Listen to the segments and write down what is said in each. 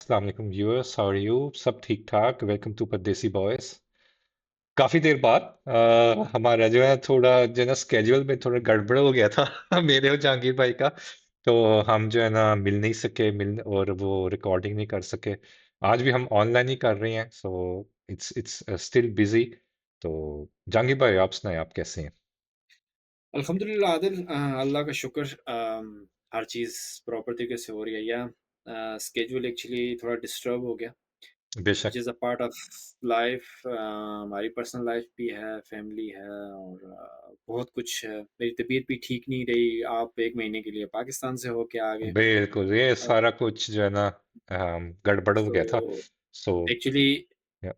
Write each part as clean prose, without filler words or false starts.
अस्सलाम वालेकुम viewers, how are you? सब ठीक ठाक। वेलकम टू परदेसी बॉयज। काफी देर बाद हमारा जो है थोड़ा जो है ना स्केड्यूल में थोड़ा गड़बड़ हो गया था मेरे और जहांगीर भाई का। तो हम जो है ना मिल नहीं सके, मिल और वो रिकॉर्डिंग नहीं कर सके। आज भी हम ऑनलाइन ही कर रहे हैं, सो इट्स स्टिल बिजी। तो जहांगीर भाई, आप सुनाए, आप कैसे हैं? अल्हम्दुलिल्लाह आदिल, अल्लाह का शुक्र। हर चीज़ प्रॉपर तरीके से हो रही है। या स्केड्यूल एक्चुअली थोड़ा डिस्टर्ब हो गया, विच बेशक। Is a part of life. हमारी पर्सनल लाइफ भी है, फैमिली है, और बहुत कुछ है। मेरी तबीयत भी ठीक नहीं रही। आप 1 महीने के लिए पाकिस्तान से होके आ गए। बिल्कुल, ये अ, सारा कुछ जो है ना गड़बड़ हो गया था। तो सो एक्चुअली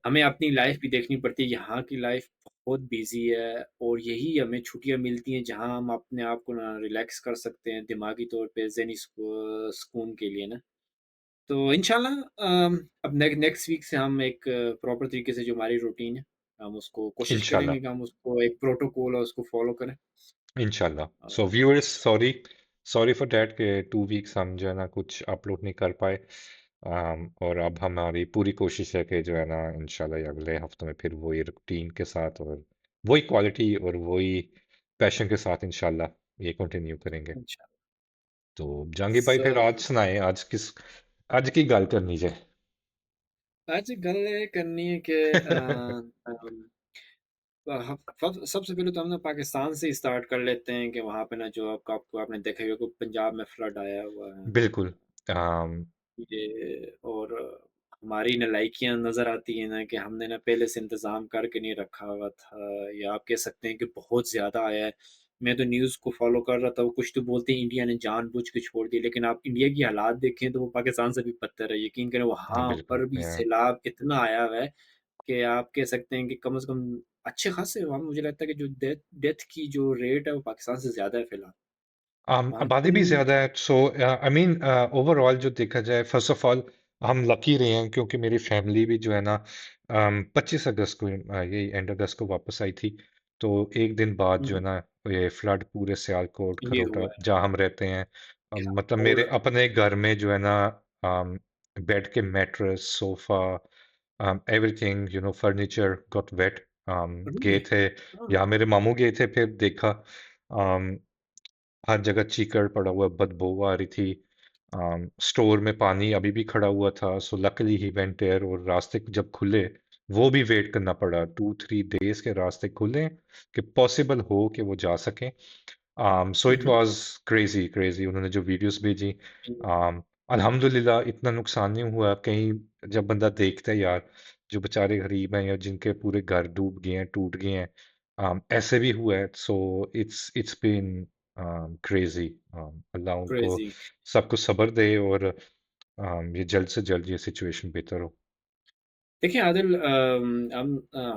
हमें अपनी लाइफ भी देखनी पड़ती है। यहाँ की लाइफ बहुत बिजी है, और यही हमें छुट्टियाँ मिलती हैं जहाँ हम अपने आप को ना रिलैक्स कर सकते हैं दिमागी तौर पे, ज़हनी सुकून के लिए ना। तो इंशाल्लाह अब नेक्स्ट वीक से हम एक प्रॉपर तरीके से जो हमारी रूटीन है, हम उसको कोशिश इंशाल्लाह। करेंगे कि हम उसको एक प्रोटोकॉल है उसको फॉलो करें। इंशाल्लाह। सो और viewers, sorry sorry for that के 2 वीक्स हम जो है ना कुछ अपलोड नहीं कर पाए। और अब हमारी पूरी कोशिश है कि जो है ना इंशाल्लाह ये अगले हफ्ते में फिर वही रूटीन के साथ और वही क्वालिटी और वही पैशन के साथ इंशाल्लाह ये कंटिन्यू करेंगे। इंशाल्लाह। तो जहांगीर भाई, सो फिर आज सुनाए, आज की गल करनी जे। आज गल ये करनी है कि सबसे पहले तो हम ना पाकिस्तान से ही स्टार्ट कर लेते हैं कि वहाँ पे ना जो आपको आपने देखा ही होगा, पंजाब में फ्लड आया हुआ है। बिल्कुल। अम, ये और हमारी नालायकियाँ नज़र आती हैं ना कि हमने ना पहले से इंतज़ाम करके नहीं रखा हुआ था, या आप कह सकते हैं कि बहुत ज़्यादा आया है। मैं तो न्यूज़ को फ़ॉलो कर रहा था, वो कुछ तो बोलते हैं इंडिया ने जानबूझ के छोड़ दिया, लेकिन आप इंडिया की हालात देखें तो वो पाकिस्तान से भी बदतर है। यकीन करें, वहाँ बिल्कुल। पर भी सैलाब इतना आया हुआ है कि आप कह सकते हैं कि कम से कम अच्छे खासे, वहाँ मुझे लगता है कि जो डेथ की जो रेट है वो पाकिस्तान से ज़्यादा है फिलहाल। वहाँ आबादी भी कुल ज्यादा है, सो आई मीन ओवरऑल जो देखा जाए, फर्स्ट ऑफ ऑल हम लकी रहे हैं क्योंकि मेरी फैमिली भी जो है ना 25 अगस्त को यही एंड अगस्त को वापस आई थी। तो एक दिन बाद जो है हुँ, ना ये फ्लड पूरे सियालकोट ये खरोटा हुआ है। जहाँ हम रहते हैं, मतलब मेरे और अपने घर में जो है ना बेड के mattress, sofa, everything furniture got wet. गए रियली? थे, हाँ। यहाँ मेरे मामू गए थे, फिर देखा हर जगह चीकड़ पड़ा हुआ, बदबू आ रही थी। स्टोर में पानी अभी भी खड़ा हुआ था, so luckily he went there. और रास्ते जब खुले, वो भी वेट करना पड़ा, 2-3 डेज के रास्ते खुले कि पॉसिबल हो कि वो जा सके। सो हुँ, इट हुँ। वाज क्रेजी क्रेजी, उन्होंने जो वीडियोस भेजी। अल्हम्दुलिल्लाह इतना नुकसान नहीं हुआ कहीं। जब बंदा देखता है यार, जो बेचारे गरीब हैं या जिनके पूरे घर डूब गए हैं, टूट गए हैं, ऐसे भी हुआ है। So it's been crazy. अल्लाह उनको क्रेज़ी। सबको सब्र दे और ये जल्द से जल्द ये सिचुएशन बेहतर हो। देखिए आदिल,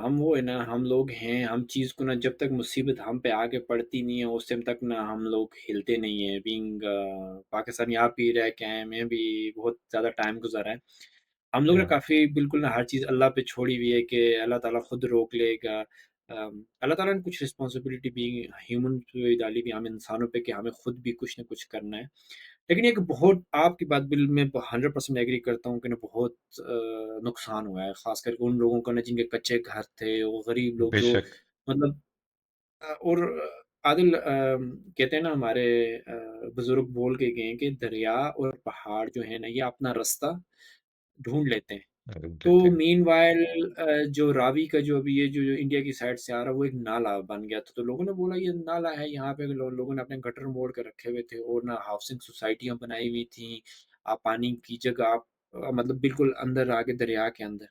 हम वो है ना, हम लोग हैं, हम चीज़ को ना जब तक मुसीबत हम पे आके पड़ती नहीं है, उस टाइम तक ना हम लोग हिलते नहीं हैं। पाकिस्तानी, आप भी रह के आए हैं, मैं भी बहुत ज़्यादा टाइम गुज़ारा है। हम लोग ना या काफ़ी बिल्कुल ना हर चीज़ अल्लाह पे छोड़ी हुई है कि अल्लाह ताला खुद रोक लेगा। अल्लाह ताला ने कुछ रिस्पॉन्सिबिलिटी भी ह्यूमन पे डाली हुई है, हम इंसानों पे, कि हमें खुद भी कुछ ना कुछ करना है। लेकिन एक बहुत आपकी बात बिल मैं 100% एग्री करता हूँ कि ना बहुत नुकसान हुआ है, ख़ास करके उन लोगों का ना जिनके कच्चे घर थे, वो गरीब लोग जो बेशक। मतलब और आदिल, कहते हैं ना हमारे बुज़ुर्ग बोल के गए हैं कि दरिया और पहाड़ जो है ना ये अपना रास्ता ढूँढ लेते हैं। ढूंढ तो लेते हैं। मीनवाइल जो रावी का जो अभी ये जो इंडिया की साइड से आ रहा है वो एक नाला बन गया था। तो लोगों ने बोला ये नाला है, यहाँ पे लोगों ने अपने गटर मोड़ के रखे हुए थे, और ना हाउसिंग सोसाइटियाँ बनाई हुई थी। आप पानी की जगह आप मतलब बिल्कुल अंदर आके दरिया के अंदर।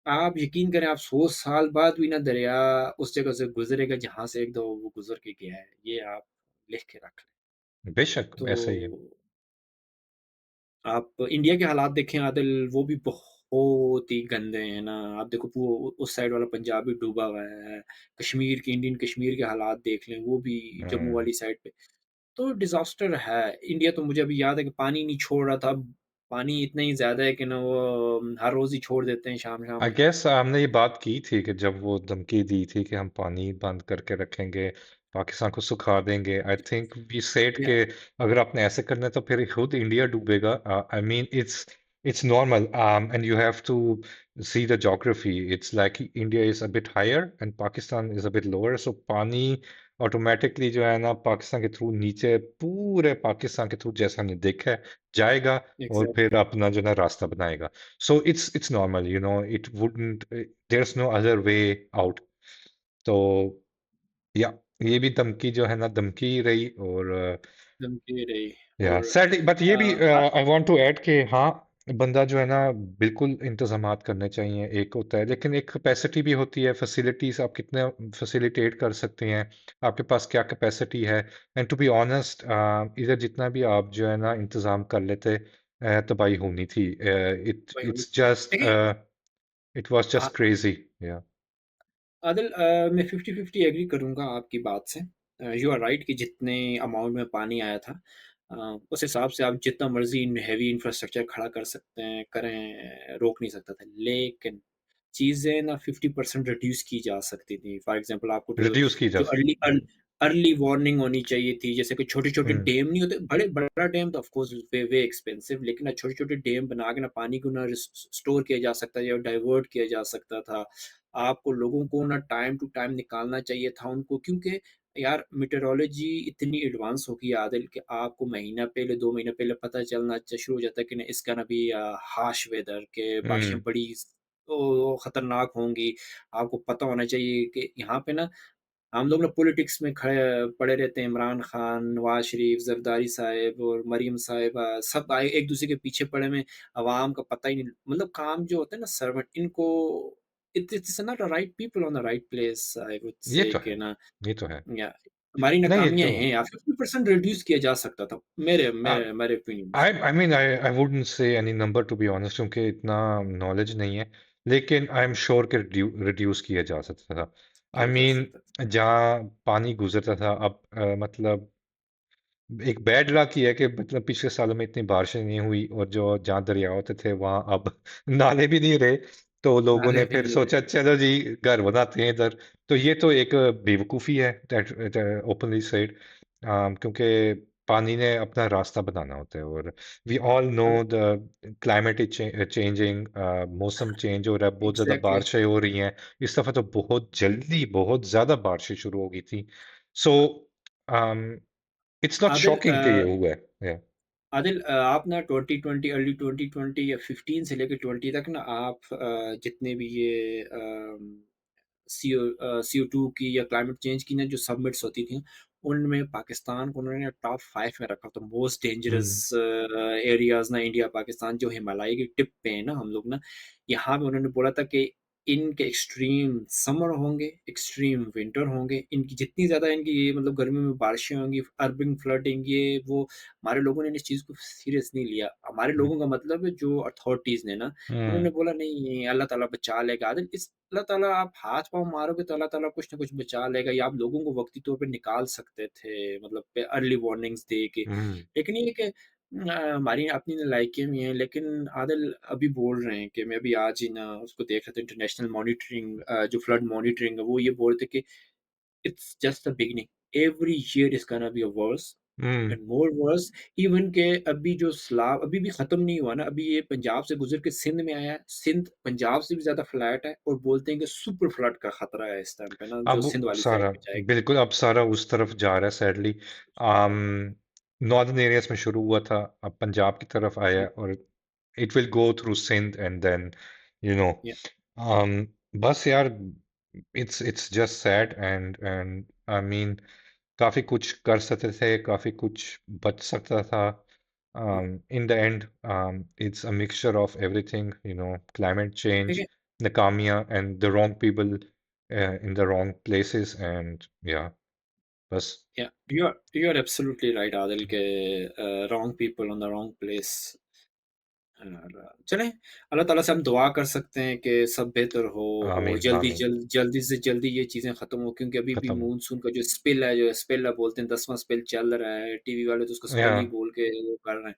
आप यकीन करें, आप 100 साल बाद भी ना दरिया उस जगह से गुज़रेगा जहाँ से एक दो वो गुज़र के गया है। ये आप लिख के रख लें। बेशक तो ऐसा ही है। आप इंडिया के हालात देखें आदिल, वो भी बहुत ही गंदे हैं ना। आप देखो उस साइड वाला पंजाब भी डूबा हुआ है। कश्मीर के इंडियन कश्मीर के हालात देख लें, वो भी जम्मू हम्म। वाली साइड पे। तो डिज़ास्टर है। इंडिया तो मुझे अभी याद है कि पानी नहीं छोड़ रहा था। अब पानी इतना ही ज़्यादा है कि ना वो हर रोज़ ही छोड़ देते हैं शाम-शाम आई को। गेस हमने ये बात की थी कि जब वो धमकी दी थी कि हम पानी बंद करके रखेंगे, पाकिस्तान को सुखा देंगे। आई थिंक वी सेड या के अगर आपने ऐसे करना है तो फिर खुद इंडिया डूबेगा। I mean it's it's normal, and you have to see the geography. It's like India is a bit higher and Pakistan is a bit lower, so पानी ऑटोमेटिकली जो है ना पाकिस्तान के थ्रू नीचे पूरे पाकिस्तान के थ्रू जैसा हमने देखा है जाएगा और फिर एग्ज़ैक्टली। अपना जो है ना रास्ता बनाएगा. So it's normal, you know, it wouldn't, there's no other way out. तो या ये भी धमकी जो है ना धमकी ही रही. और धमकी रही या और सैड, बट ये भी अ, आई वांट टू ऐड कि हाँ, बंदा जो है ना बिल्कुल इंतजामात करने चाहिए. एक होता है लेकिन एक कैपेसिटी भी होती है, फैसिलिटीज आप कितने फैसिलिटेट कर सकते हैं, आपके पास क्या कैपेसिटी है. एंड टू बी ऑनेस्ट, इधर जितना भी आप जो है ना इंतजाम कर लेते, तबाही होनी थी. इट वही होनी इट्स जस्ट देखिए it was ah just crazy. या आदिल मैं 50-50 एग्री करूँगा आपकी बात से। यू आर राइट कि जितने अमाउंट में पानी आया था उस हिसाब से आप जितना मर्ज़ी इन हेवी इंफ्रास्ट्रक्चर खड़ा कर सकते हैं, करें, रोक नहीं सकता था। लेकिन चीज़ें ना 50% रिड्यूस की जा सकती थी। फॉर एग्ज़ाम्पल आपको जो रिड्यूस की जा जो सकती है. अर्ली वार्निंग होनी चाहिए थी, जैसे कि छोटे-छोटे हम्म. डैम नहीं होते, बड़ा डैम तो ऑफ कोर्स वे एक्सपेंसिव लेकिन ना छोटे-छोटे डैम बना के ना पानी को ना स्टोर किया जा सकता है या डाइवर्ट किया जा सकता था। आपको लोगों को ना टाइम टू टाइम निकालना चाहिए था उनको क्योंकि यार मेटेरोलॉजी इतनी एडवांस हो गई है आदिल कि आपको महीना पहले 2 महीने पहले पता चलना शुरू हो जाता है कि नहीं इसका ना भी हार्श वेदर के बारिशें हम्म. बड़ी खतरनाक होंगी। आपको पता होना चाहिए कि यहाँ पे ना हम लोग ना पॉलिटिक्स में खड़े पड़े रहते हैं, इमरान खान, नवाज़ शरीफ, ज़रदारी साहिब और मरीम साहिबा सब आए एक-दूसरे के पीछे पड़े हुए हैं, अवाम का पता ही नहीं मतलब काम जो होता है ना सर्वेंट इनको it's not a right people on the right place I would ये से तो कि है. ना ये तो है. या हमारी नहीं, ये नाकामियाँ तो हैं या 50% रिड्यूस किया जा सकता था, मेरे आ, मेरे मेरे ओपिनियन से। I mean, I wouldn't say any number to be honest, क्योंकि इतना नॉलेज नहीं है. लेकिन आई एम श्योर कि रिड्यूस किया जा सकता था. आई किया जा मीन, सकता जहाँ पानी गुजरता था अब, मतलब एक बैड लक ही है कि मतलब पिछले सालों में इतनी बारिशें नहीं हुई, और जो जहाँ दरिया होते थे वहां अब नाले भी नहीं रहे. तो लोगों ने नाले भी फिर नहीं रहे। सोचा चलो जी घर बनाते हैं इधर. तो ये तो एक बेवकूफ़ी है, दैट ओपनली सेड. क्योंकि पानी ने अपना रास्ता बनाना होता है. और वी ऑल नो अब द क्लाइमेट इज चेंजिंग. मौसम चेंज हो रहा है, बहुत ज़्यादा एग्ज़ैक्टली बारिशें हो रही हैं. इस दफ़ा तो बहुत जल्दी बहुत ज़्यादा बारिशें शुरू हो गई थी. So it's not Adil shocking कि ये हुआ है. Yeah. आदिल आप ना 2020 अर्ली 2020 या 15 से लेके 20 तक ना आप जितने भी ये CO2 की या क्लाइमेट चेंज की ना जो समिट्स होती थी, उनमें पाकिस्तान को उन्होंने टॉप 5 में रखा था मोस्ट डेंजरस हम्म. एरियाज़ ना इंडिया पाकिस्तान जो हिमालय की टिप पे है ना हम लोग ना, यहाँ पे उन्होंने बोला था कि इनके एक्सट्रीम समर होंगे, एक्सट्रीम विंटर होंगे, इनकी जितनी ज़्यादा इनकी ये मतलब गर्मी में बारिशें होंगी, अर्बिंग फ्लडिंग ये वो हमारे लोगों ने इस चीज़ को सीरियस नहीं लिया। हमारे लोगों का मतलब है जो अथॉरिटीज़ ने ना, उन्होंने हम्म. बोला नहीं अल्लाह ताला बचा लेगा। आदिल इस अल्लाह ताला आप हाथ-पाँव मारोगे तो अल्लाह ताला कुछ न कुछ बचा लेगा या आप लोगों को वक़्ती तौर पे निकाल सकते थे मतलब पे अर्ली वार्निंग्स दे के। हम्म. लेकिन ये है कि हमारी अपनी नालायकियाँ भी हैं लेकिन आदिल अभी बोल रहे हैं कि मैं अभी आज ही ना उसको देख रहा था इंटरनेशनल मॉनिटरिंग जो फ्लड मॉनिटरिंग है वो ये बोल रहे थे कि it's just the beginning. Every year is gonna be verse hmm. And more verse even के अभी जो सैलाब अभी भी खत्म नहीं हुआ ना, अभी ये पंजाब से गुज़र के सिंध में आया है। सिंध पंजाब से भी ज़्यादा फ्लैट है और बोलते हैं कि सुपर फ्लड का खतरा है इस टाइम पे ना, जो अब सिंध वाली साइड सारा, पे जाएगा। बिल्कुल अब सारा उस तरफ जा रहा है सैडली. आम नॉर्दर्न एरियाज में शुरू हुआ था, अब पंजाब की तरफ आया या है, और it will go through Sindh and then you know या बस यार, it's just sad. And I mean, काफी कुछ कर सकते थे, काफी कुछ बच सकता था. या In the end, it's a mixture of everything, you know, climate change, देखिए nakamia, and the wrong people in the wrong places, and yeah, बस. Yeah you are absolutely right Adil के wrong people on the wrong place. चलें अल्लाह ताला से हम दुआ कर सकते हैं कि सब बेहतर हो और आमीन, आमीन. जल्दी से जल्दी ये चीज़ें ख़त्म हो क्योंकि अभी भी खत्म. मानसून का जो स्पेल है जो स्पेल है बोलते हैं 10वां स्पेल चल रहा है। टीवी वाले तो उसको स्पेल ही या बोल के वो कर रहे हैं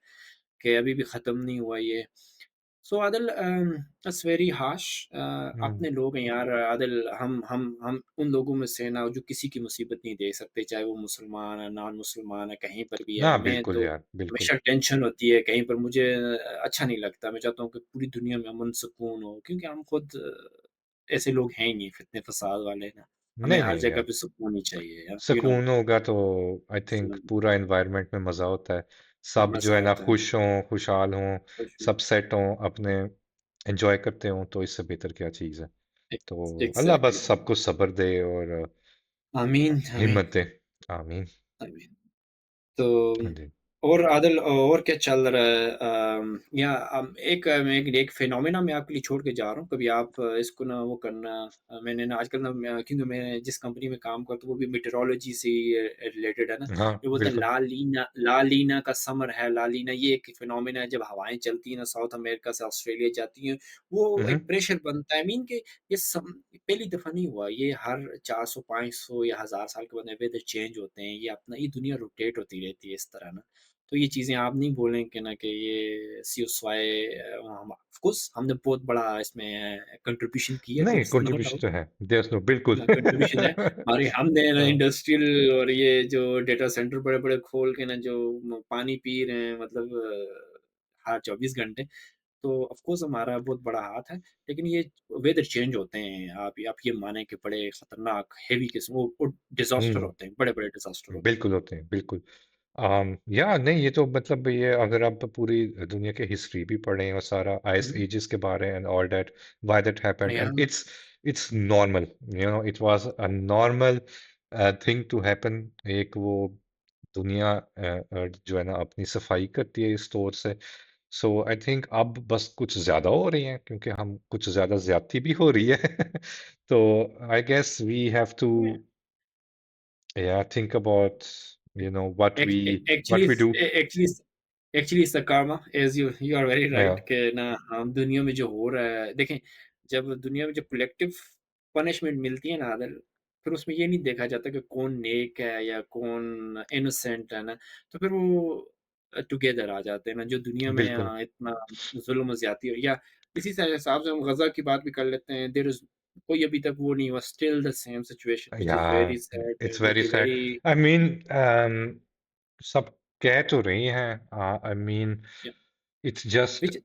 कि अभी भी ख़त्म नहीं हुआ ये। सो आदिल दैट्स वेरी हार्श हम्म, अपने लोग हैं यार आदिल हम उन लोगों में से ना जो किसी की मुसीबत नहीं देख सकते चाहे वो मुसलमान है नॉन मुसलमान है कहीं पर भी है ना मैं बिल्कुल तो यार, बिल्कुल। हमेशा टेंशन होती है कहीं पर मुझे अच्छा नहीं लगता मैं चाहता हूँ कि पूरी दुनिया में अमन सुकून हो क्योंकि हम खुद ऐसे लोग हैं ही नहीं फितने फसाद वाले ना हमें नहीं हर नहीं जगह यार, पे सुकून ही चाहिए यार यू नो सुकून होगा तो आई थिंक पूरा एनवायरनमेंट में मजा होता है। सब जो मजा है ना आता है खुश हों, खुशहाल हों, सब सेट हों, अपने एंजॉय करते हों, तो इससे बेहतर क्या चीज़ है। तो अल्लाह एग्जैक्टली बस सबको सब्र दे और आमीन आमीन हिम्मत दे। आमीन। आमीन तो हाँ जी। और आदल और क्या चल रहा है या एक फिनोमेना मैं आपके लिए छोड़ के जा रहा हूँ कभी आप इसको ना वो करना मैंने ना आजकल ना क्योंकि मैं जिस कंपनी में काम करता हूँ वो भी मेटेरोलॉजी से रिलेटेड है ना हाँ जो बोलते हैं बिल्कुल। ला लीना का समर है ला लीना ये एक फिनोमेना है जब हवाएं चलती हैं ना साउथ अमेरिका से ऑस्ट्रेलिया जाती हैं वो हम्म, एक प्रेशर बनता है मीन के ये सब पहली दफा नहीं हुआ ये हर 400 500 या हजार साल के बाद वेदर चेंज होते हैं ये अपना ये दुनिया रोटेट होती रहती है इस तरह ना तो ये चीज़ें आप नहीं बोलेंगे ना कि ये COS-Y हम ऑफ कोर्स हमने बहुत बड़ा इसमें कंट्रीब्यूशन किया है, नहीं there is no contribution doubt तो है, देयर नो बिल्कुल। कंट्रीब्यूशन है। हमारे हमने ना हाँ, इंडस्ट्रियल और ये जो डेटा सेंटर बड़े-बड़े खोल के ना जो पानी पी रहे हैं मतलब हर 24 घंटे, तो ऑफ कोर्स हमारा बहुत बड़ा हाथ है। लेकिन ये वेदर चेंज होते हैं, आप ये माने कि बड़े खतरनाक हेवी किस्म वो डिज़ास्टर हम्म, होते हैं, बड़े-बड़े डिज़ास्टर होते हैं। बिल्कुल होते हैं, बिल्कुल। या नहीं, ये तो मतलब ये अगर आप पूरी दुनिया की हिस्ट्री भी पढ़ें और सारा हुँ, आइस हुँ। एजेस के बारे and all that, why that happened, yeah and it's normal, it was a normal thing to happen. एक वो दुनिया जो है ना अपनी सफाई करती है इस तौर से। सो आई थिंक अब बस कुछ ज्यादा हो रही है, क्योंकि हम कुछ ज्यादा ज्यादती भी हो रही है। तो I guess we have to, yeah, think about, what Act- we Actually, what we do. Actually it's the karma as you are very Yeah. Right कि ना हम दुनिया में जो हो रहा है देखें, जब दुनिया में जब कलेक्टिव पनिशमेंट मिलती है ना आदल, फिर उसमें ये नहीं देखा जाता कि कौन नेक है या कौन इनोसेंट है ना, तो फिर वो टुगेदर आ जाते हैं ना, जो दुनिया में बिल्कुल। इतना ज़ुल्म और ज़्यादती हो या इसी से हिसाब से हम गज़ा की बात भी कर लेते हैं, देयर इज़ कोई अभी तक वो नहीं हुआ, still the same situation which is Yeah, very sad it's which very is sad. Very I mean, सब कह तो रही हैं, I mean, या it's just which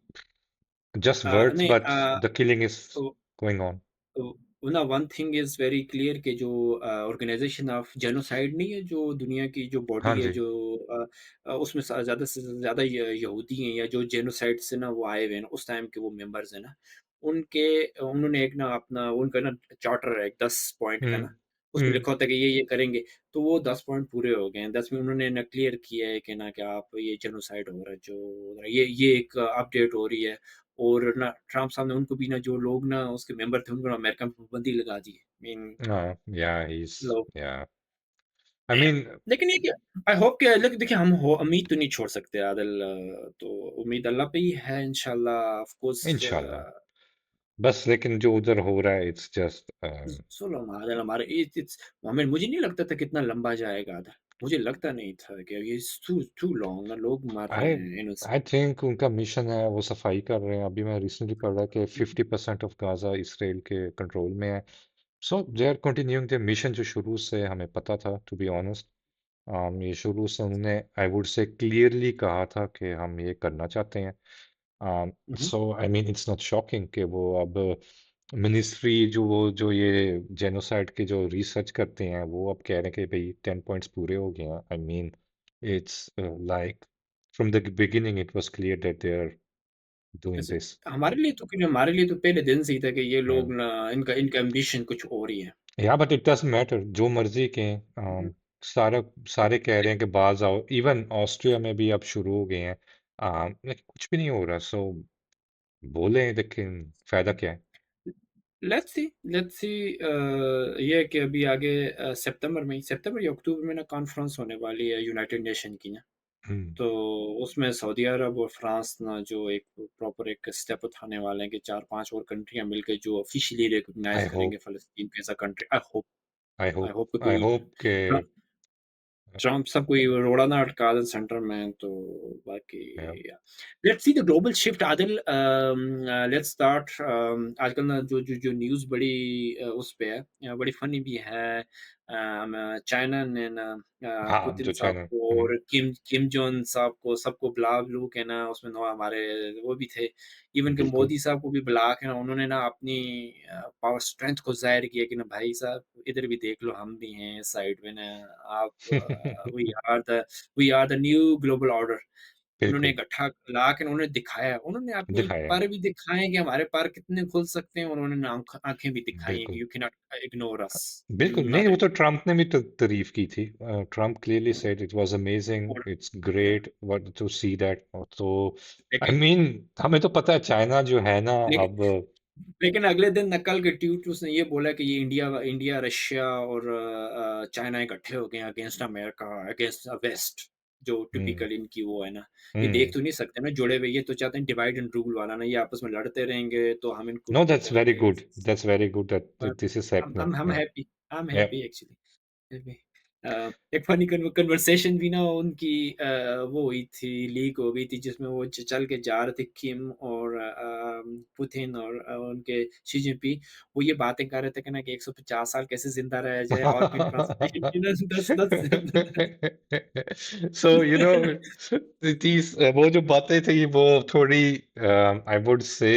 just words, नहीं but the killing is तो going on. तो ना one thing is very clear कि जो ऑर्गेनाइज़ेशन ऑफ जेनोसाइड नहीं है, जो दुनिया की जो हाँ बॉडी है, जी। जो उसमें ज़्यादा से ज़्यादा यहूदी हैं या जो जेनोसाइड से ना वो आए हुए हैं ना, उस टाइम के वो मेंबर्स हैं ना, उनके उन्होंने एक ना अपना उनका ना चार्टर है एक 10 पॉइंट का हम्म, ना, उसमें हम्म, लिखा होता है कि ये करेंगे, तो वो 10 पॉइंट पूरे हो गए हैं। 10 में उन्होंने ना क्लियर किया है कि ना कि आप ये जेनोसाइड हो रहा है, जो ये एक अपडेट हो रही है। और ना ट्रम्प साहब ने उनको भी ना जो लोग ना उसके मेंबर थे उनको ना अमेरिका में पाबंदी लगा दी है। मीन हाँ, yeah, he's, लोग yeah, I mean, लेकिन ये कि आई होप कि लेकिन देखिए हम हो उम्मीद तो नहीं छोड़ सकते आदिल तो उम्मीद अल्लाह पे ही है इंशाल्लाह ऑफ कोर्स इंशाल्लाह। बस लेकिन जो उधर हो रहा है, इट्स जस्ट, सुनो आदिल हमारे इट्स मोमेंट मुझे नहीं लगता था कितना लंबा जाएगा आदिल मुझे लगता नहीं था कि ये टू टू लॉन्ग ना लोग मर रहे आई हैं आई इनोसेंट थिंक उनका मिशन है, वो सफाई कर रहे हैं। अभी मैं रिसेंटली पढ़ रहा कि 50% ऑफ गाजा इसराइल के कंट्रोल में है। So they are continuing the mission, जो शुरू से हमें पता था, टू बी ऑनेस्ट। ये शुरू से उन्होंने, आई वुड से, क्लियरली कहा था कि हम ये करना चाहते हैं। So I mean it's not shocking कि वो अब मिनिस्ट्री, जो ये जेनोसाइड के जो रिसर्च करते हैं, वो अब कह रहे हैं कि भाई 10 पॉइंट्स पूरे हो गए हैं। I mean it's like from the beginning it was clear that they are doing ऐसे दिस। हमारे लिए तो पहले दिन से ही था कि ये लोग ना इनका इनका एम्बिशन कुछ और ही है या बट इट डजंट मैटर, जो मर्जी के सारा सारे कह रहे हैं कि बाज आओ। इवन ऑस्ट्रिया में भी अब शुरू हो गए हैं। लेकिन कुछ भी नहीं हो रहा। सो बोले, लेकिन फायदा क्या है। लेट्स सी ये है कि अभी आगे सितंबर या अक्टूबर में ना कॉन्फ्रेंस होने वाली है यूनाइटेड नेशन की ना तो उसमें सऊदी अरब और फ्रांस ना जो एक प्रॉपर एक स्टेप उठाने वाले हैं कि 4-5 और कंट्रियां मिलकर जो ऑफिशियली रिकॉग्नाइज आई करेंगे होप फ़लस्तीन को as a country. I I hope hope कि आई कोई होप के ट्र ट्रम्प सब कोई रोड़ा ना अटका दें सेंटर में तो बाकी या let's see the global shift Adil let's start आजकल ना जो न्यूज़ बड़ी उस पे है बड़ी फनी भी है चाइना ने ना हाँ, पुतिन जो साहब चाइना को और किम किम जोंग साहब को सबको ब्ला ब्लू के ना उसमें ना हमारे वो भी थे इवन के बिल्कुल। मोदी साहब को भी बुला के ना उन्होंने ना अपनी पावर स्ट्रेंथ को ज़ाहिर किया कि ना भाई साहब इधर भी देख लो हम भी हैं साइड में ना आप we are the we are the new global order उन्होंने बिल्कुल, इकट्ठा ला के उन्होंने दिखाया उन्होंने अपने दिखाया है। पर भी दिखाए कि हमारे पर कितने खुल सकते हैं और उन्होंने आंखें भी दिखाई हैं बिल्कुल। कि यू कैन नॉट इग्नोर अस बिल्कुल, नहीं नॉट वो एट तो ट्रम्प ने भी तारीफ की थी। Trump clearly all said it was amazing, और it's great what to see that. तो आई लेकिन मीन हमें तो पता है चाइना जो है ना लेकिन अब। लेकिन अगले दिन नकल के ट्वीट उसने ये बोला कि ये इंडिया इंडिया रशिया और चाइना इकट्ठे हो गए अगेंस्ट अमेरिका अगेंस्ट वेस्ट जो हम्म टिपिकल इनकी वो है ना ये देख हम्म तो नहीं सकते ना जुड़े हुए ये तो चाहते हैं डिवाइड एंड रूल वाला ना ये आपस में लड़ते रहेंगे तो हम इनको नो वो दैट्स वेरी करेंगे good, that's very good that पर this is I'm happening. I'm I'm या happy. I'm या happy actually. Happy. एक फनी कन्वर्सेशन भी ना उनकी वो हुई थी लीक हो गई थी जिसमें वो चल के जा रहे थे किम और पुतिन और उनके शी जिनपिंग वो ये बातें कर रहे थे कि ना कि 150 साल कैसे जिंदा रहा जाए ऑर्गन ट्रांसप्लांटेशन की ना 10 सो यू नो these वो जो बातें थी वो थोड़ी आई वुड से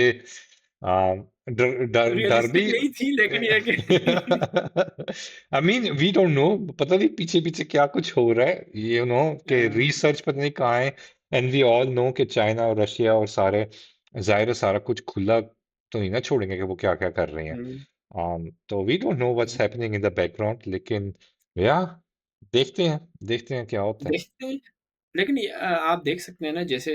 डर डर डर भी। रियलिस्टिक नहीं थी लेकिन ये कि I mean we don't know, पता नहीं पीछे पीछे क्या कुछ हो रहा है, यू नो कि रिसर्च पता नहीं कहाँ है। एंड वी ऑल नो कि चाइना और रशिया और सारे जाहिर है सारा कुछ खुला तो नहीं ना छोड़ेंगे कि वो क्या क्या कर रहे हैं। हुँ, तो we don't know what's hmm. Happening in the background, लेकिन या देखते हैं क्या होता है। देखते हैं लेकिन आप देख सकते हैं ना जैसे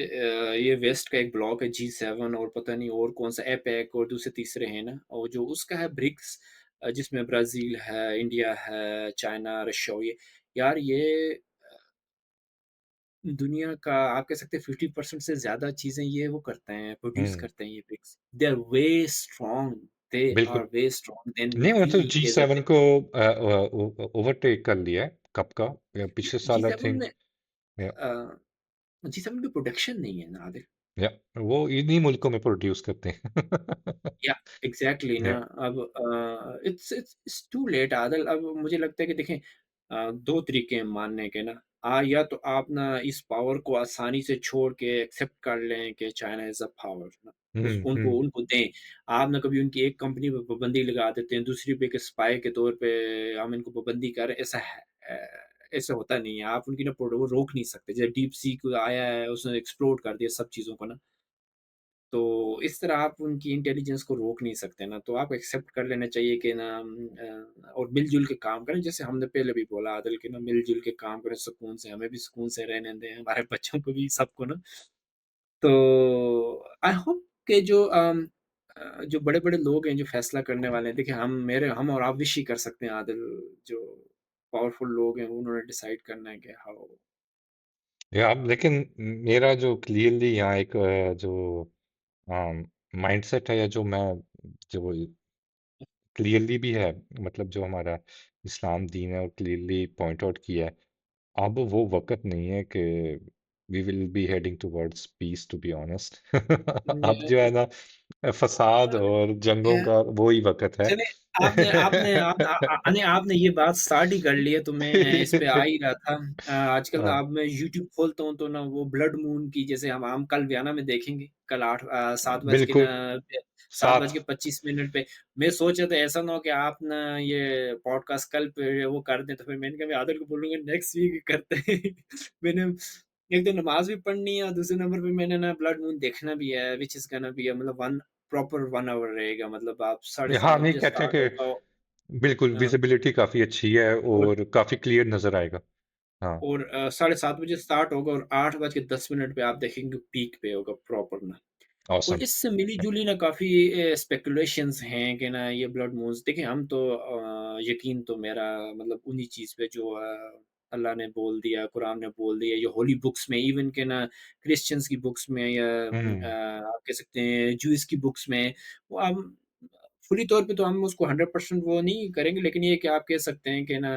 ये वेस्ट का एक ब्लॉक है G7 और पता नहीं और कौन-सा एपेक और दूसरे तीसरे हैं ना और जो उसका है ब्रिक्स जिसमें ब्राज़ील है, इंडिया है, चाइना, रशिया और ये यार ये दुनिया का आप कह सकते हैं 50% से ज़्यादा चीज़ें ये वो करते हैं, प्रोड्यूस हम्म करते हैं ये BRICS. They are way strong they are बिल्कुल। वे स्ट्रांग देन नहीं वी मतलब जी एज़ अ सेवन को ओवरटेक कर लिया है कब का, या पिछले साल आई G7 थिंक। में अ, G7 की प्रोडक्शन नहीं है ना आदिल। या वो इन्हीं मुल्कों में प्रोड्यूस करते हैं। या एग्ज़ैक्टली ना या अब इट्स टू लेट आदल अब मुझे लगता है कि देखें 2 तरीके हैं मानने के ना या तो आप ना इस पावर को आसानी से छोड़ के एक्सेप्ट कर लें कि चाइना इज़ अ पावर ना उस उनको हम्म। उनको दें। आप ना कभी उनकी एक कंपनी पे पाबंदी लगा देते हैं, दूसरी पे एक स्पाई के तौर पे हम इनको पाबंदी कर रहे हैं, ऐसा है ऐसा होता नहीं है। आप उनकी ना प्रोड वो रोक नहीं सकते। जैसे डीप सीक आया है, उसने एक्सप्लोड कर दिया सब चीज़ों को ना। तो इस तरह आप उनकी इंटेलिजेंस को रोक नहीं सकते ना, तो आपको एक्सेप्ट कर लेना चाहिए कि ना और मिल-जुल के काम करें, जैसे हमने पहले भी बोला आदल कि ना मिल-जुल के काम करें सुकून से, हमें भी सुकून से रहने दें, हमारे बच्चों को भी, सबको ना। तो आई होप कि जो बड़े-बड़े लोग हैं, जो फैसला करने वाले हैं, देखिए हम और आप विश ही कर सकते हैं आदिल, जो पावरफुल लोग हैं, उन्होंने डिसाइड करना है कि हाउ या लेकिन मेरा जो क्लियरली यहाँ एक जो माइंडसेट है, या जो मैं जो क्लियरली भी है, मतलब जो हमारा इस्लाम दीन है और क्लियरली पॉइंट आउट किया है, अब वो वक्त नहीं है कि we will be heading towards peace, to be honest. अब जो है ना फसाद और जंगों या का वो ही वक्त है। चलिए, आपने आपने आप नहीं आपने ये बात स्टार्ट ही कर ली है तो मैं इस पे आ ही रहा था। आजकल हाँ, अब मैं यूट्यूब खोलता हूँ तो ना वो ब्लड मून की जैसे हम कल व्याना में देखेंगे, कल 7 बज के ना बिल्कुल 7 साथ। बज के 25 मिनट पे। मैं सोच रहा था ऐसा ना हो कि आप ना ये पॉडकास्ट कल पे वो कर दें, तो फिर मैंने कहा मैं आदर को बोलूँगा नेक्स्ट वीक करते हैं। मैंने एक तो नमाज़ भी पढ़नी है और दूसरे नंबर पे मैंने ना ब्लड मून देखना भी है व्हिच इज़ गोना बी मतलब 1 प्रॉपर 1 आवर रहेगा मतलब आप साढ़े हाँ 7 नहीं बजे कहते हैं स्टार्ट होगा कि बिल्कुल अ, विजिबिलिटी काफी अच्छी है और और काफी क्लियर नजर आएगा। हाँ, साढ़े 7 बजे स्टार्ट होगा और 8 बज के 10 मिनट पे आप देखेंगे पीक पे होगा प्रॉपर ना। और ऑसम। इससे मिली-जुली ना काफ़ी स्पेकुलेशंस हैं कि ना ये ब्लड मून्स देखिए हम तो यकीन तो मेरा मतलब उन्हीं चीज़ पे जो अल्लाह ने बोल दिया, कुरान ने बोल दिया, ये होली बुक्स में इवन के ना क्रिश्चियंस की बुक्स में या हम्म आप कह सकते हैं ज्यूज़ की बुक्स में, वो हम फुली तौर पे तो हम उसको 100% वो नहीं करेंगे लेकिन ये कि आप कह सकते हैं कि ना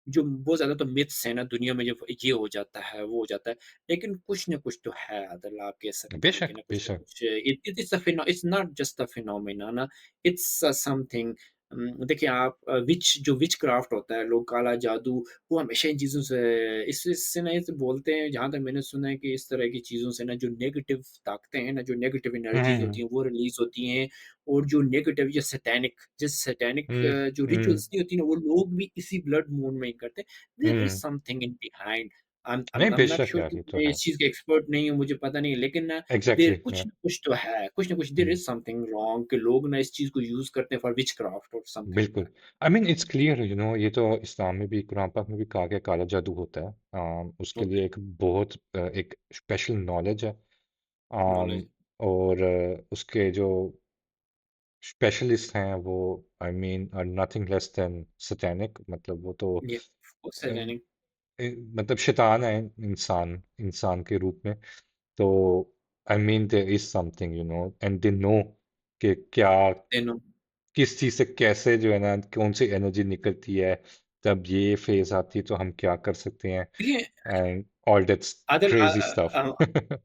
जो बहुत ज़्यादा तो मिथ्स हैं ना दुनिया में, जो ये हो जाता है, वो हो जाता है। लेकिन कुछ न कुछ तो है आदल, आप कह सकते हैं कि बेशक ना कुछ न बेशक। कुछ it it is a Fino it's not just a phenomena, it's something. देखिए आप जो विचक्राफ्ट होता है, लोग काला जादू, वो हमेशा इन चीज़ों से इससे ना ऐसे बोलते हैं, जहाँ तक मैंने सुना है कि इस तरह की चीज़ों से ना जो नेगेटिव ताकतें हैं ना, जो नेगेटिव एनर्जीज़ हम्म होती हैं, वो रिलीज़ होती हैं। और जो नेगेटिव या सैटेनिक हम्म जो हम्म रिचुअल्स नहीं होती ना, वो लोग भी इसी ब्लड मून में ही करते हैं। There is hmm. Something in behind. नहीं आई एम नॉट बेशक श्योर यार कि ये तो मैं है। इस चीज़ का एक्सपर्ट नहीं हूँ, मुझे पता नहीं है, लेकिन ना एग्जैक्टली देयर कुछ या। न कुछ तो है, कुछ न कुछ देयर इज़ समथिंग रॉन्ग, कि लोग ना इस चीज़ को यूज़ करते हैं फॉर विचक्राफ्ट और समथिंग लाइक बिल्कुल। That. I mean it's clear, you know, ये तो इस्लाम में भी, कुरान पाक में भी कहा गया काला जादू होता है। उसके ओके, लिए एक बहुत एक स्पेशल नॉलेज है। नॉलेज। और उसके जो स्पेशलिस्ट हैं वो, I mean, are nothing less than satanic. मतलब वो तो या ऑफ कोर्स अ, सैटेनिक। मतलब शैतान है, इंसान इंसान के रूप में। तो I mean there is something, you know, and they know कि क्या, दे नो। किस चीज से कैसे जो है ना, कौन सी एनर्जी निकलती है, जब ये फेज आती है तो हम क्या कर सकते हैं, देखिए and all that's Adil, crazy stuff.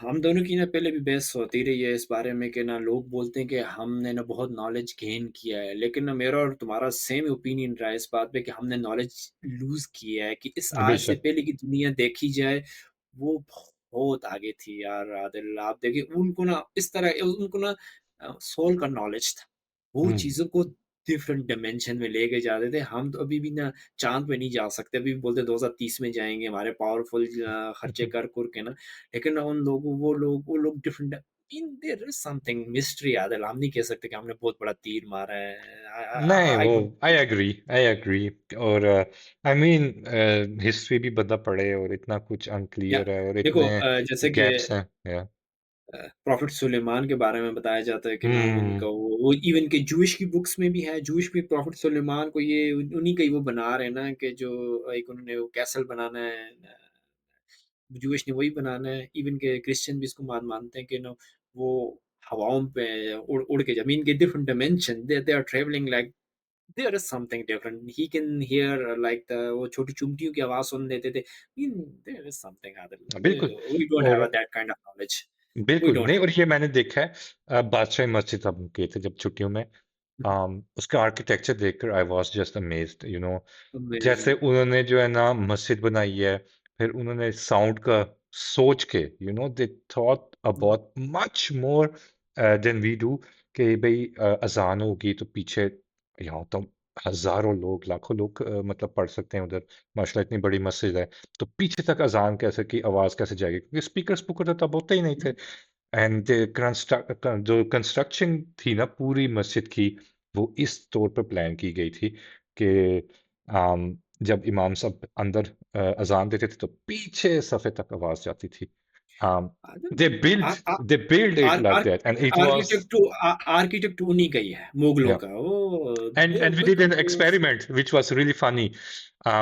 हम दोनों की ना पहले भी बहस होती रही है इस बारे में, कि ना लोग बोलते हैं कि हमने ना बहुत नॉलेज गेन किया है, लेकिन ना मेरा और तुम्हारा सेम ओपिनियन रहा है इस बात पे कि हमने नॉलेज लूज किया है। कि इस आज से बेशक। पहले की दुनिया देखी जाए, वो बहुत आगे थी यार आदिल। आप देखिए उनको ना इस तरह उनको ना सोल का नॉलेज था। वो हम्म। चीज़ों को डिफरेंट डायमेंशन में लेके जाते थे। हम तो अभी भी ना चाँद पे नहीं जा सकते। अभी भी बोलते हैं 2030 में जाएँगे, हमारे पावरफुल खर्चे कर-कुर के ना। लेकिन उन लोगों वो लोग different in their is something mystery Adil. हम नहीं कह सकते कि हमने बहुत बड़ा तीर मारा है। नहीं आई वो, डोंट। I agree. और आई मीन हिस्ट्री भी बंदा पढ़े और इतना कुछ या अनक्लियर है और देखो इतने जैसे कि गैप्स हैं या। प्रॉफ़ेट सुलेमान के बारे में बताया जाता है कि ना हम्म उनका वो इवन के जूइश की बुक्स में भी है। जूइश भी प्रॉफ़ेट सुलेमान को ये उन्हीं का ही वो बना रहे हैं ना, कि जो एक उन्होंने वो कैसल बनाना है, जूइश ने वही बनाना है। इवन के क्रिश्चियन भी इसको मानते हैं कि ना वो हवाओं पे उड़ के ज़मीन के different dimension they are travelling like there is something different. He can hear like the वो छोटी चिमटियों की आवाज़ सुन लेते थे। Mean there is something other. बिल्कुल। वी डोंट हैव और that kind of knowledge. We बिल्कुल डोंट नहीं, हैव। और ये मैंने देखा है। बादशाही मस्जिद हम गए थे जब छुट्टियों में। उसका आर्किटेक्चर देखकर I was just amazed, you know. जैसे अमेज़िंग। उन्होंने जो है ना मस्जिद बनाई है, फिर उन्होंने साउंड का सोच के, you know, they thought about much more than we do. कि भाई अजान होगी तो पीछे, यहाँ तो हजारों लोग, लाखों लोग मतलब पढ़ सकते हैं उधर। माशाल्लाह इतनी बड़ी मस्जिद है, तो पीछे तक अजान कैसे की आवाज कैसे जाएगी, क्योंकि स्पीकर स्पीकर तो तब होते ही नहीं थे। एंड जो कंस्ट्रक्शन थी ना पूरी मस्जिद की, वो इस तौर पर प्लान की गई थी कि जब इमाम साहब अंदर अजान देते थे तो पीछे सफे तक आवाज जाती थी। um, other they uh built uh they built it uh like uh that, and it was, architect उन्हीं का ही है, मुगलों yeah. का। वो And we did बिल्कुल an experiment which was really funny.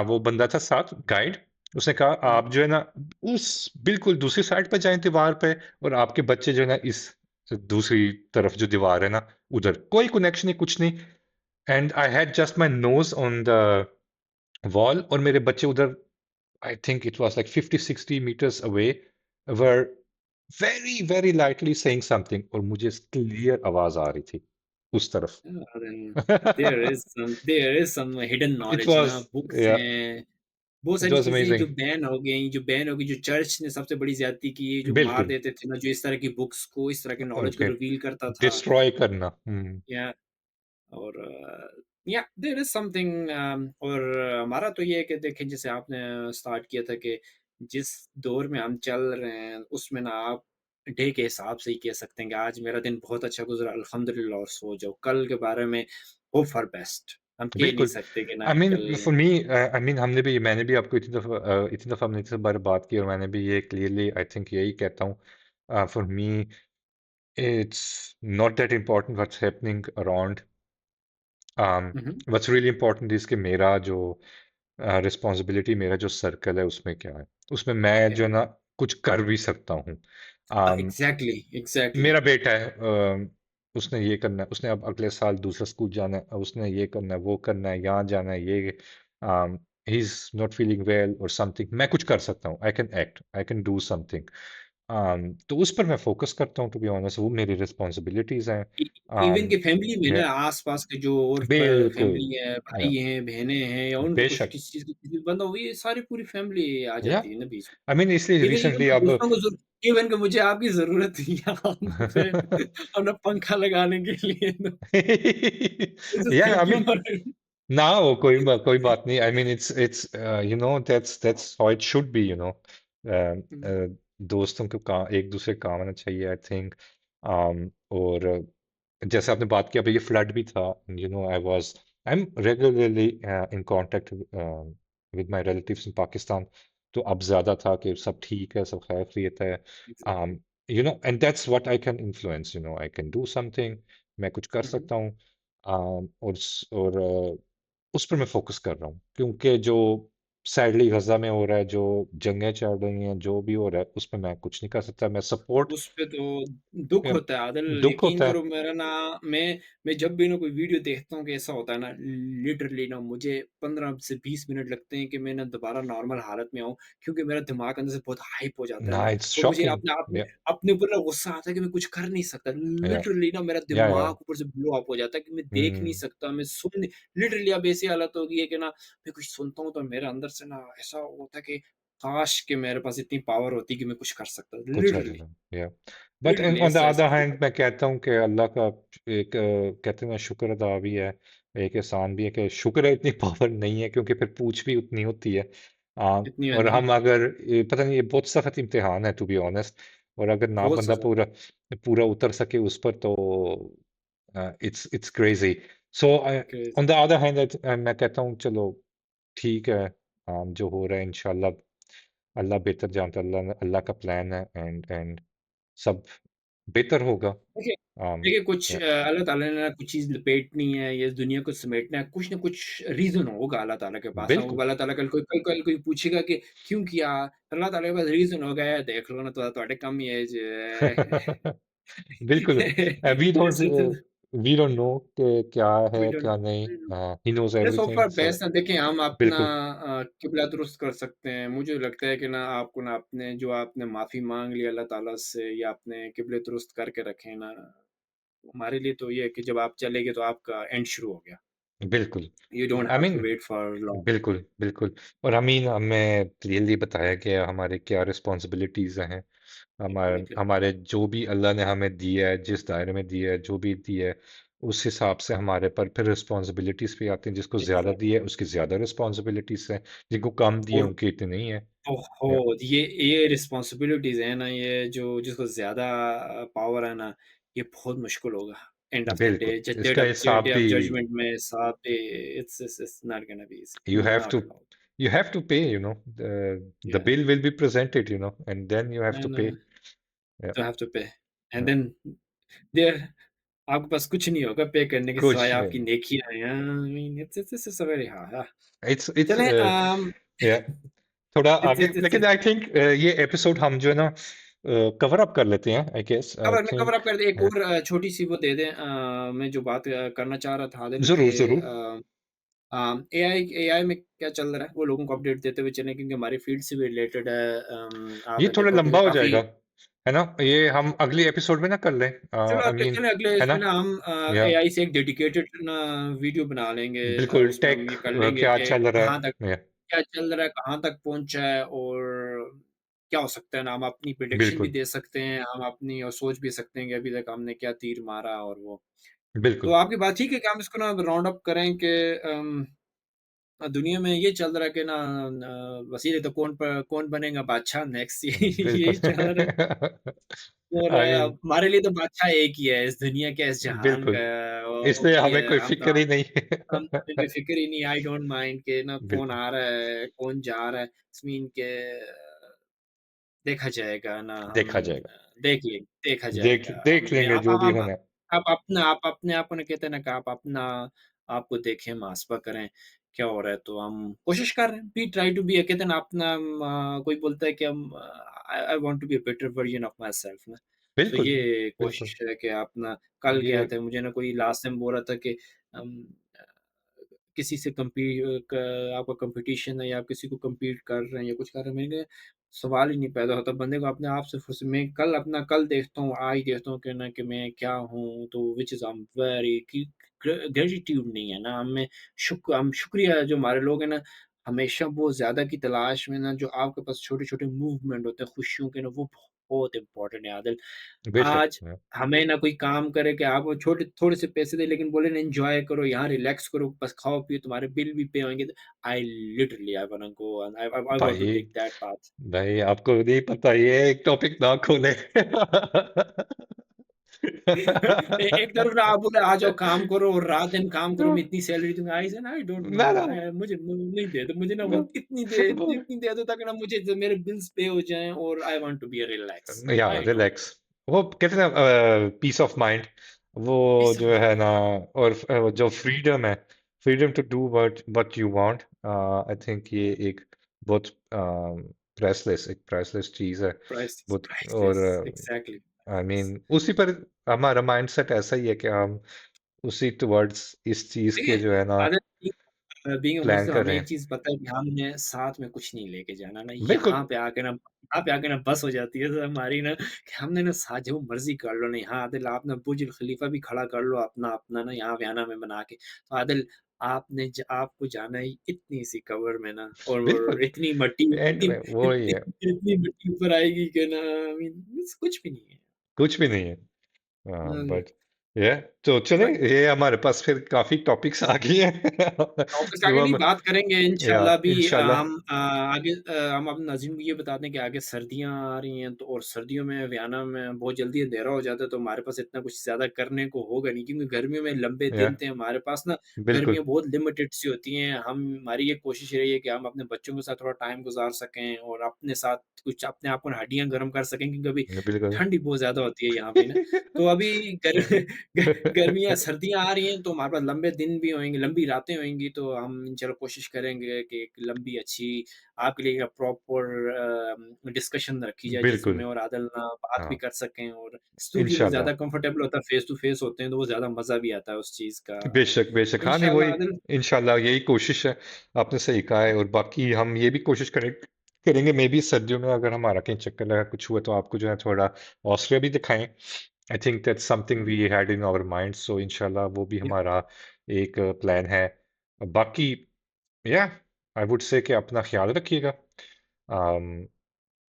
वो बंदा था साथ गाइड, उसने कहा हुँ, आप जो है ना उस बिल्कुल दूसरी साइड पे जाएं दीवार पे, और आपके बच्चे जो है ना इस दूसरी तरफ जो दीवार है ना, उधर कोई कनेक्शन नहीं, कुछ नहीं। And I had just my nose on the wall, और मेरे बच्चे उधर, I think it was like 50-60 meters away, were very very lightly saying something, और मुझे क्लियर आवाज आ रही थी उस तरफ। अरे there is some hidden It knowledge ना, was, बुक्स yeah, हैं। बहुत it सारी was चीज़ें amazing. जो बैन हो गई, जो चर्च ने सबसे बड़ी ज़्यादती की है, जो मार बिल्कुल। देते थे ना, जो इस तरह की बुक्स को, इस तरह के नॉलेज को ओके। रिवील करता था। डिस्ट्रॉय करना। हम्म। या और या देयर इज़ समथिंग। और हमारा तो ये है कि देखिए जैसे आपने स्टार्ट किया था कि जिस दौर में हम चल रहे हैं उसमें ना आप डे के हिसाब से ही कह सकते हैं कि आज मेरा दिन बहुत अच्छा गुज़रा अल्हम्दुलिल्लाह, और सो जाओ। कल के बारे में होप फॉर बेस्ट। हम कह नहीं बिल्कुल। सकते कि ना आई मीन कल। फॉर मी, आई मीन हमने भी, मैंने भी आपको इतनी दफा हमने इस बारे बात की, और मैंने भी ये क्लियरली आई थिंक यही कहता हूँ। For me it's not that important what's happening around. Hmm, hmm. What's really important is कि मेरा जो रिस्पॉन्सिबिलिटी, मेरा जो सर्कल है उसमें क्या है, उसमें मैं क्या जो है? है ना कुछ कर भी सकता हूँ। um, exactly, exactly. मेरा बेटा है, उसने ये करना है, उसने अब अगले साल दूसरा स्कूल जाना है, उसने ये करना है, वो करना है, यहाँ जाना है, ये he is not feeling well और समथिंग, मैं कुछ कर सकता हूँ, I can act, I can do something. तो उस पर मैं फोकस करता हूँ, टू बी ऑनेस्ट, वो मेरी रिस्पॉन्सिबिलिटीज हैं। इ इवन um, कि फैमिली में ना yeah, आस-पास के जो और बिल्कुल। फैमिली है, yeah, भाई हैं, बहनें हैं या उनको कुछ बेशक। किसी चीज़ की तकलीफ बंदा हो, ये सारी पूरी फैमिली आ या जाती है ना बीच आई मीन इसलिए में। इवन इवन रिसेंटली कि अब दूसरों को इवन कि मुझे आपकी ज़रूरत थी यहाँ पे अपना पंखा लगाने के लिए तो just yeah I thank you mean for it. ना, वो कोई बात नहीं। I mean it's you know that's how it should be, you know. हुँ, दोस्तों को एक दूसरे का काम आना चाहिए, आई थिंक। और जैसे आपने बात किया, अभी ये फ्लड भी था, you know, I am regularly in contact with my relatives in Pakistan. तो अब ज्यादा था कि सब ठीक है, सब खैर खैरियत है। Exactly. You know, and that's what I can influence, you know, I can do something. मैं कुछ कर हुँ, हुँ। सकता हूँ। और उस पर मैं फोकस कर रहा हूँ, क्योंकि जो सैडली गजा में हो रहा है, जो जंगें चल रही हैं, जो भी हो रहा है, उस पर मैं कुछ नहीं कर सकता। मैं सपोर्ट, उस पे तो दुःख होता है आदिल, दुख यकीन होता है। करो मेरा ना मैं जब भी ना कोई वीडियो देखता हूँ कि ऐसा होता है ना, लिटरली ना मुझे 15 से 20 मिनट लगते हैं कि मैं ना दोबारा नॉर्मल हालत में आऊँ, क्योंकि मेरा दिमाग अंदर से बहुत हाइप हो जाता है ना, ना इट्स और मुझे शॉकिंग। अपने आप में या अपने ऊपर ना गुस्सा आता है कि मैं कुछ कर नहीं सकता। या लिटरली ना मेरा या दिमाग ऊपर से ब्लो अप हो जाता है कि मैं देख नहीं हम्म, सकता, मैं सुन नहीं, लिटरली अब ऐसी हालत हो गई है कि ना मैं कुछ सुनता हूँ तो मेरे अंदर से ना ऐसा होता है कि काश कि मेरे पास इतनी पावर होती कि मैं कुछ कर सकता। कुछ कर लिटरली, लेना। या बट लिटरली ऑन द ऐसा ऐसा अदर फ़ील हैंड, होता मैं कहता हूँ कि अल्लाह का एक कहते हैं ना, शुक्र अदा भी है, एक एहसान भी है, कि शुक्र है इतनी पावर नहीं है, क्योंकि फिर पूछ भी उतनी होती है। इतनी है और नहीं, हम अगर पता नहीं, ये बहुत सख्त इम्तिहान है, टू बी ऑनेस्ट। और अगर ना बहुत बंदा सज़ा पूरा पूरा उतर सके उस पर, तो it's crazy. So craze on the other hand, मैं कहता हूँ चलो ठीक है। जो हो रहा है इंशाल्लाह, अल्लाह बेहतर जानता है, अल्लाह अल्लाह का प्लान है, एंड सब बेहतर होगा। देखिए um, देखिए कुछ yeah, अल्लाह ताला ने ना कुछ चीज़ लपेटनी है, ये इस दुनिया को समेटना है, कुछ ना कुछ रीज़न होगा अल्लाह ताला के पास। अब बिल्कुल। अल्लाह ताला कल कोई पूछेगा कि क्यों किया? अल्लाह ताला के पास रीज़न होगा, "ये देख लो ना तो ਤੁਹਾਡੇ ਕੰਮ ਹੀ ਹੈ जे" बिल्कुल। This is we don't know कि क्या है we don't क्या नहीं। He knows Let's hope everything, for so best ना देखिए हम अपना बिल्कुल। किबला दुरुस्त कर सकते हैं। मुझे लगता है कि ना आपको ना अपने जो आपने माफ़ी माँग ली अल्लाह ताला से या अपने किबले दुरुस्त करके रखे ना, हमारे लिए तो ये है कि जब आप चले गए तो आपका एंड शुरू हो गया। बिल्कुल। You don't I have to mean wait for long. बिल्कुल, बिल्कुल। और हमीन हमें क्लियरली बताया कि हमारे क्या रिस्पॉन्सिबिलिटीज हैं। Exactly. हमारे जो भी अल्लाह ने हमें दिया है, जिस दायरे में दिया है, जो भी दिया है, उस हिसाब से हमारे पर फिर रिस्पॉन्सिबिलिटीज भी आती हैं। जिसको ज्यादा Exactly. दिया है, उसकी ज्यादा रिस्पॉन्सिबिलिटीज है। जिनको कम दिए, और उनकी इतनी नहीं है। या, बहुत ये रिस्पॉन्सिबिलिटीज़ है ना, ये जो जिसको ज़्यादा पावर है ना, ये बहुत मुश्किल होगा। एंड ऑफ द बिल्कुल। डे ज इसका डे हिसाब ऑफ भी, जजमेंट में साथ पे it's not gonna be easy, you have not to at all. you have to pay, you know, the या bill will be presented, you know, and then you have to and pay. Yeah. You have to pay and Yeah. Then there आपके पास कुछ नहीं होगा पे करने के सिवाय कुछ आपकी नेकियाँ हैं। I mean it's a very hard it's चलें yeah, थोड़ा इट्स आगे, इट्स इट्स लेकिन आई थिंक ये एपिसोड हम जो है ना कवर अप कर लेते हैं, I guess, I cover think. Up कर दें एक और छोटी-सी वो दे दें मैं जो बात करना चाह रहा था आदिल के जरूर जरूर। एआई में क्या चल रहा है वो लोगों को अपडेट देते हुए चलें क्योंकि हमारी फील्ड से भी रिलेटेड है ये आपने थोड़ा देखा होगा कि लंबा हो काफ़ी जाएगा, है ना? ये हम अगली एपिसोड में ना कर लें, आई मीन, चलो अगले है ना? इसमें ना हम या एआई से एक डेडिकेटेड ना वीडियो बना लेंगे बिल्कुल, उसमें हम टेक ये कर लेंगे क्या कि चल रहा कहाँ तक है। या क्या चल रहा है, कहाँ तक पहुँचा है और क्या हो सकता है ना, हम अपनी प्रेडिक्शन भी बिल्कुल दे सकते हैं, हम अपनी और सोच भी सकते हैं कि अभी तक हमने क्या तीर मारा और वो। तो बिल्कुल आपकी बात ठीक है कि हम इसको ना राउंड अप करें कि दुनिया में ये चल रहा है कि ना वसीले तो कौन बनेगा बादशाह नेक्स्ट बिल्कुल। यही चल रहा है और आई मीन हमारे लिए तो बादशाह एक ही है इस दुनिया का, इस जहान बिल्कुल, का और वो इसलिए भी हमें है। कोई फिक्र ही नहीं हम है। हमें फ़िक्र ही नहीं आई डोंट माइंड कि ना कौन बिल्कुल। आ रहा है, कौन जा रहा है। इट्स मीन के देखा जाएगा ना हम देखा जाएगा। देखा देख जाएगा। देख हमने लेंगे जो भी होना है। आप अपने आप को ना कहते हैं ना कि आप अपना आपको देखें, मुहासबा करें, क्या हो रहा है तो हम कोशिश कर रहे हैं। वी ट्राई टू बी कहते हैं ना अपना कोई बोलता है कि हम I want to be a better version of myself ना। सो बिल्कुल ये बिल्कुल। कोशिश है कि अपना कल ये क्या था मुझे ना कोई लास्ट टाइम बोल रहा था कि अम, अ, किसी से आपका कॉम्पिटिशन है या आप किसी को कम्पीट कर रहे हैं या कुछ कर रहे हैं, मैंने कहा सवाल ही नहीं पैदा होता। बंदे को अपने आप से फुर्सत मैं कल देखता हूँ, आज देखता हूँ कि ना कि मैं क्या हूँ, तो which is I am very कि ग्रैटिट्यूड नहीं है ना, हम शुक्रिया जो हमारे लोग हैं ना, हमेशा वो ज़्यादा की तलाश में ना जो आपके पास छोटे-छोटे मूवमेंट होते हैं खुशियों के ना, वो बहुत इम्पोर्टेंट है आदिल। बेशक। आज हमें ना कोई काम करे कि आप छोटे थोड़े से पैसे दें लेकिन बोले ना एन्जॉय करो, यहाँ रिलैक्स करो, बस खाओ-पियो, तुम्हारे बिल भी पे होंगे। I literally I wanna go and I want to भाई, टेक दैट पाथ। भाई आपको नहीं पता, ये एक टॉपिक ना खोले। एक तरफ ना आप बोले आ जाओ काम करो और रात दिन काम करो, मैं इतनी सैलरी दूँगा। आई सेड आई डोंट ना माइंड ना मुझे नहीं दे दो, मुझे ना वो, वो वो इतनी दे दो ताकि ना मुझे जो मेरे बिल्स पे हो जाएँ और I want to be relax. या आई डोंट रिलैक्स, वो कहते हैं ना पीस ऑफ माइंड, वो पीस ऑफ जो है माइंड। ना, और जो फ्रीडम है, freedom to do what you want, I think ये एक बहुत एक प्राइसलेस चीज है। प्राइसलेस बहुत, और priceless exactly I priceless. Mean उसी पर हमारा माइंडसेट ऐसा ही है कि हम उसी टुवर्ड्स इस चीज के देखिए, जो है ना अदर बीइंग अ प्लान मुस्लिम कर हमें रहे एक हैं। चीज़ पता है कि हमने साथ में कुछ नहीं लेके जाना ना, बिल्कुल। यहाँ पे आके ना बस हो जाती है तो हमारी ना कि हमने ना साथ जो मर्ज़ी कर लो ना, यहाँ आदिल आप ना बुर्ज खलीफ़ा भी खड़ा कर लो अपना ना यहाँ व्याना में बना के। तो आदिल आपको जाना है इतनी सी कब्र में ना बिल्कुल। और एंड में वो ही है, इतनी मिट्टी ऊपर आएगी कि ना आई मीन कुछ भी नहीं है। कुछ भी नहीं है। हाँ, बट ये तो चले, बट ये हमारे पास फिर काफी टॉपिक्स आ गए हैं। वापस जो आगे नहीं हम, बात करेंगे या इंशाल्लाह अभी इंशाल्लाह। हम अपने नाज़रीन को ये बताते हैं कि आगे सर्दियाँ आ रही हैं तो और सर्दियों में वियना में बहुत जल्दी अंधेरा हो जाता है तो हमारे पास इतना कुछ ज़्यादा करने को होगा नहीं क्योंकि गर्मियों में लंबे या दिन थे हमारे पास ना बिल्कुल। गर्मियाँ बहुत लिमिटेड सी होती हैं हमारी ये कोशिश रही है कि हम अपने बच्चों के साथ थोड़ा टाइम गुजार सकें और अपने साथ कुछ अपने आप को हड्डियाँ गर्म कर सकें क्योंकि अभी बिल्कुल। ठंड ही बहुत ज़्यादा होती है यहाँ पे ना तो अभी गर्मियाँ सर्दियाँ आ रही हैं तो हमारे पास लंबे दिन भी होंगे, लंबी रातें होंगी तो हम इंशाल्लाह कोशिश करेंगे कि एक लंबी अच्छी आपके लिए एक प्रॉपर डिस्कशन रखी जाए जिसमें बिल्कुल। मैं और आदिल ना बात भी हाँ, कर सकें और स्टूडियो में इंशाल्लाह। ज़्यादा कंफर्टेबल होता है, फेस टू फेस होते हैं तो वो ज़्यादा मज़ा भी आता है उस चीज़ का। बेशक, बेशक। हाँ, नहीं इंशाल्लाह वही, आदिल इंशाल्लाह यही कोशिश है। आपने सही कहा है, और बाकी हम ये भी कोशिश करेंगे मे बी सर्दियों में अगर हमारा कहीं चक्कर लगा कुछ हुआ तो आपको जो है थोड़ा ऑस्ट्रिया भी दिखाएं। I think that's something we had in our mind, so इंशाल्लाह वो भी या हमारा एक प्लान है। बाकी या आई वुड से कि अपना ख्याल रखिएगा। अम,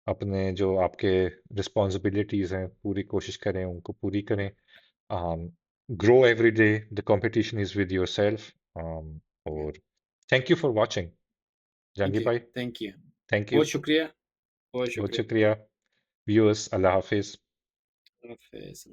अपने जो आपके रिस्पॉन्सिबिलिटीज हैं पूरी कोशिश करें, उनको पूरी करें। Grow every day. The competition is with yourself. Or thank you for watching. Thank Jahangir you, भाई, थैंक यू। thank you. बहुत शुक्रिया, बहुत बहुत शुक्रिया। शुक्रिया। Viewers, अल्लाह हाफिज। अल्लाह हाफ़िज़।